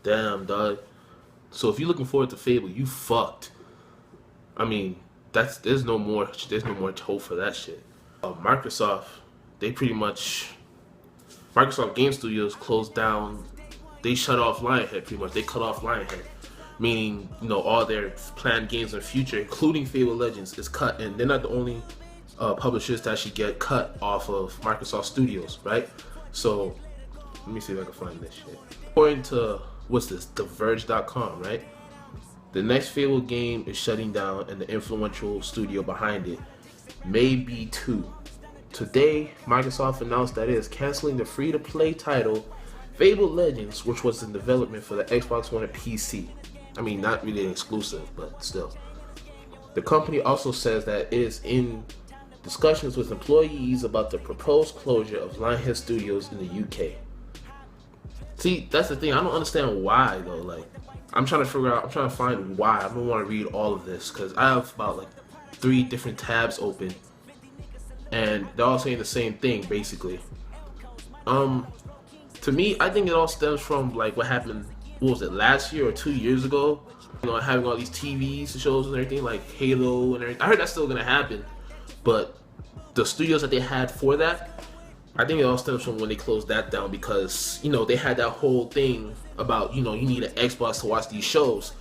Damn, dog. So if you're looking forward to Fable, you fucked. I mean, there's no more hope for that shit. Microsoft, they pretty much Microsoft Game Studios closed down. They shut off Lionhead pretty much. They cut off Lionhead, meaning all their planned games in the future, including Fable Legends, is cut, and they're not the only publishers to actually get cut off of Microsoft Studios, right? So let me see if I can find this shit. According to what's this, TheVerge.com, right? The next Fable game is shutting down, and the influential studio behind it may be too. Today, Microsoft announced that it is canceling the free-to-play title Fable Legends, which was in development for the Xbox One and PC. I mean, not really an exclusive, but still. The company also says that it is in discussions with employees about the proposed closure of Lionhead Studios in the UK. See, that's the thing. I don't understand why though. Like, I'm trying to find why. I don't want to read all of this because I have about like 3 different tabs open, and they're all saying the same thing basically. To me, I think it all stems from like what happened. What was it, last year or 2 years ago? Having all these TV shows and everything like Halo and everything. I heard that's still gonna happen, but the studios that they had for that, I think it all stems from when they closed that down because they had that whole thing about you need an Xbox to watch these shows.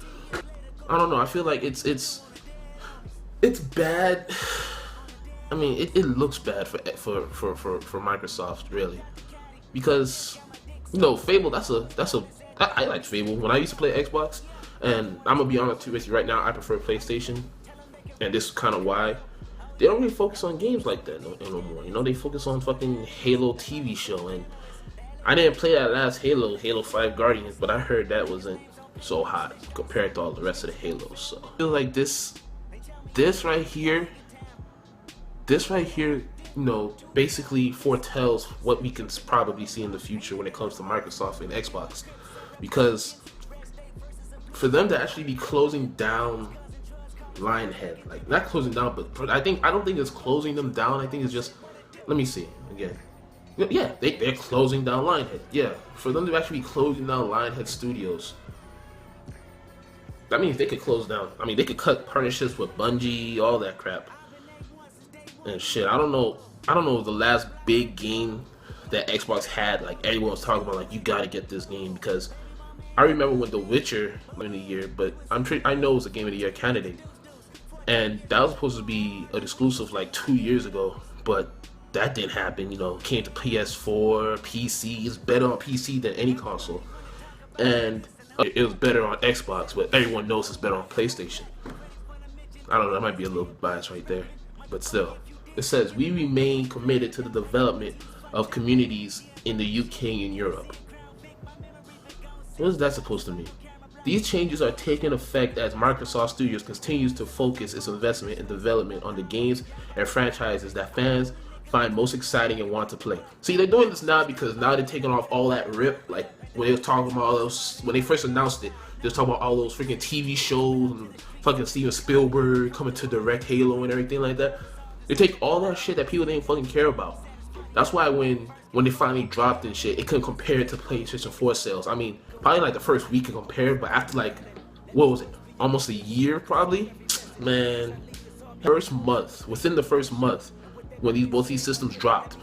I don't know. I feel like it's bad. I mean, it looks bad for Microsoft really, because Fable. I like Fable. When I used to play Xbox, and I'm gonna be honest with you right now, I prefer PlayStation, and this is kind of why. They don't really focus on games like that no more. They focus on fucking Halo TV show, and I didn't play that last Halo 5 Guardians, but I heard that wasn't so hot compared to all the rest of the Halos. So I feel like this right here, basically foretells what we can probably see in the future when it comes to Microsoft and Xbox, because for them to actually be closing down Lionhead, like not closing down, but I don't think it's closing them down. I think it's just, let me see again. Yeah, they're closing down Lionhead. Yeah, for them to actually be closing down Lionhead Studios, that means they could close down. I mean, they could cut partnerships with Bungie, all that crap and shit. I don't know the last big game that Xbox had. Like everyone was talking about, like you gotta get this game because I remember when The Witcher won the year, but I know it was a Game of the Year candidate. And that was supposed to be an exclusive like 2 years ago, but that didn't happen. Came to PS4, PC. It's better on PC than any console, and it was better on Xbox, but everyone knows it's better on PlayStation. I don't know. That might be a little biased right there, but still, it says we remain committed to the development of communities in the UK and Europe. What is that supposed to mean? These changes are taking effect as Microsoft Studios continues to focus its investment and development on the games and franchises that fans find most exciting and want to play. See, they're doing this now because now they're taking off all that rip. Like when they were talking about all those, when they first announced it, they were talking about all those freaking TV shows and fucking Steven Spielberg coming to direct Halo and everything like that. They take all that shit that people didn't fucking care about. That's why when they finally dropped and shit, it couldn't compare it to PlayStation 4 sales. I mean, probably like the first week it compared, but after like, what was it, almost a year probably? Man, within the first month, when both these systems dropped,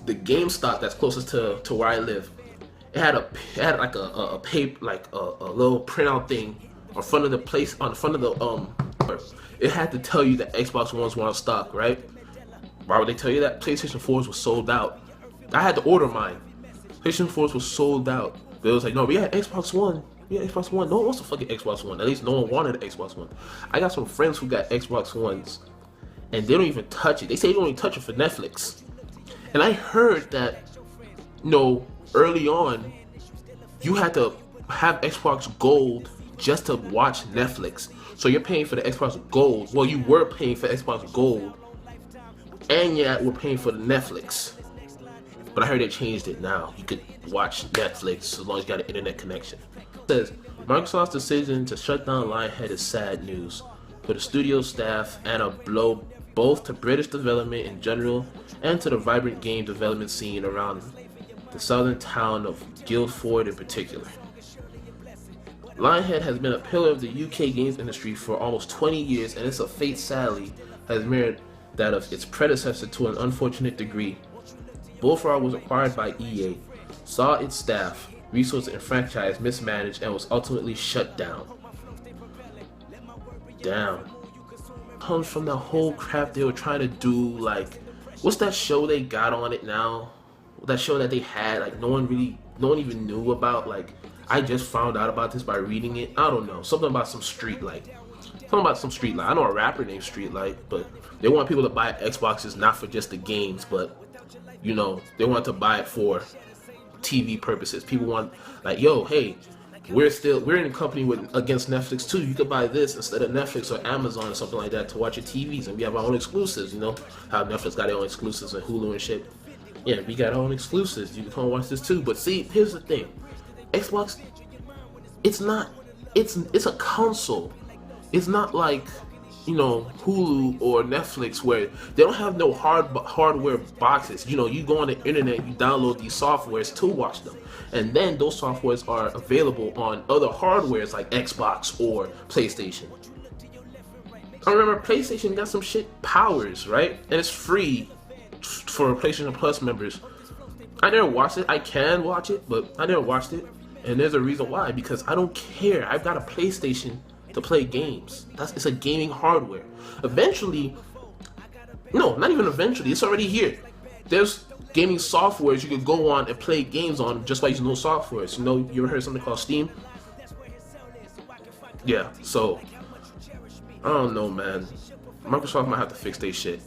the GameStop that's closest to where I live, it had like a paper, like a little printout thing on front of the it had to tell you that Xbox Ones were on stock, right? Why would they tell you that? PlayStation 4s were sold out. I had to order mine. PlayStation 4s were sold out. But it was like, no, we had Xbox One. No one wants a fucking Xbox One. At least no one wanted an Xbox One. I got some friends who got Xbox Ones, and they don't even touch it. They say they don't even touch it for Netflix. And I heard that, early on, you had to have Xbox Gold just to watch Netflix. So you're paying for the Xbox Gold. Well, you were paying for Xbox Gold, and yet we're paying for the Netflix. But I heard they changed it now. You could watch Netflix as long as you got an internet connection. It says, Microsoft's decision to shut down Lionhead is sad news for the studio staff and a blow both to British development in general and to the vibrant game development scene around the southern town of Guildford in particular. Lionhead has been a pillar of the UK games industry for almost 20 years, and its fate, sadly, has mirrored that of its predecessor to an unfortunate degree. Bullfrog was acquired by EA, saw its staff, resources, and franchise mismanaged, and was ultimately shut down. Damn. Comes from the whole crap they were trying to do, like, what's that show they got on it now? That show that they had, like, no one even knew about, like, I just found out about this by reading it. I don't know, something about some Streetlight. I know a rapper named Streetlight, but they want people to buy Xboxes not for just the games, but, you know, they want to buy it for TV purposes. People want, like, yo, hey, we're in a company against Netflix too. You could buy this instead of Netflix or Amazon or something like that to watch your TVs, and we have our own exclusives. You know how Netflix got their own exclusives and Hulu and shit. Yeah, we got our own exclusives. You can come watch this too. But see, here's the thing: Xbox, it's a console. It's not like, you know, Hulu or Netflix where they don't have no hardware boxes. You know, you go on the internet, you download these softwares to watch them, and then those softwares are available on other hardwares like Xbox or PlayStation. I remember PlayStation got some shit Powers, right? And it's free for PlayStation Plus members. I never watched it. I can watch it, but I never watched it. And there's a reason why, because I don't care. I've got a PlayStation to play games. It's a gaming hardware. Eventually, no, not even eventually, it's already here. There's gaming softwares you could go on and play games on just by using those softwares. You know, you ever heard of something called Steam? Yeah, so I don't know, man. Microsoft might have to fix their shit.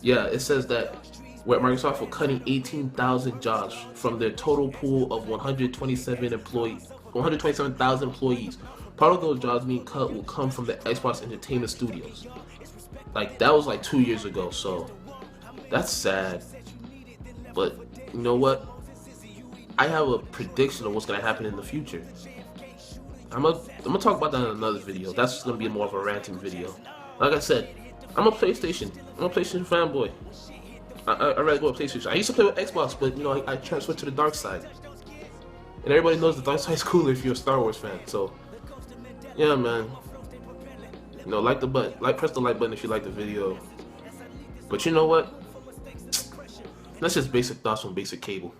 Yeah, it says that where Microsoft will cutting 18,000 jobs from their total pool of 127,000 employees. Part of those jobs being cut will come from the Xbox Entertainment Studios. Like, that was like 2 years ago, so that's sad. But you know what? I have a prediction of what's gonna happen in the future. I'm gonna talk about that in another video. That's just gonna be more of a ranting video. Like I said, I'm a PlayStation fanboy. I rather go with PlayStation. I used to play with Xbox, but you know, I transferred to the dark side. And everybody knows the dark side's cooler if you're a Star Wars fan. So, yeah, man. You know, press the like button if you like the video. But you know what? That's just basic thoughts on Basic Cable.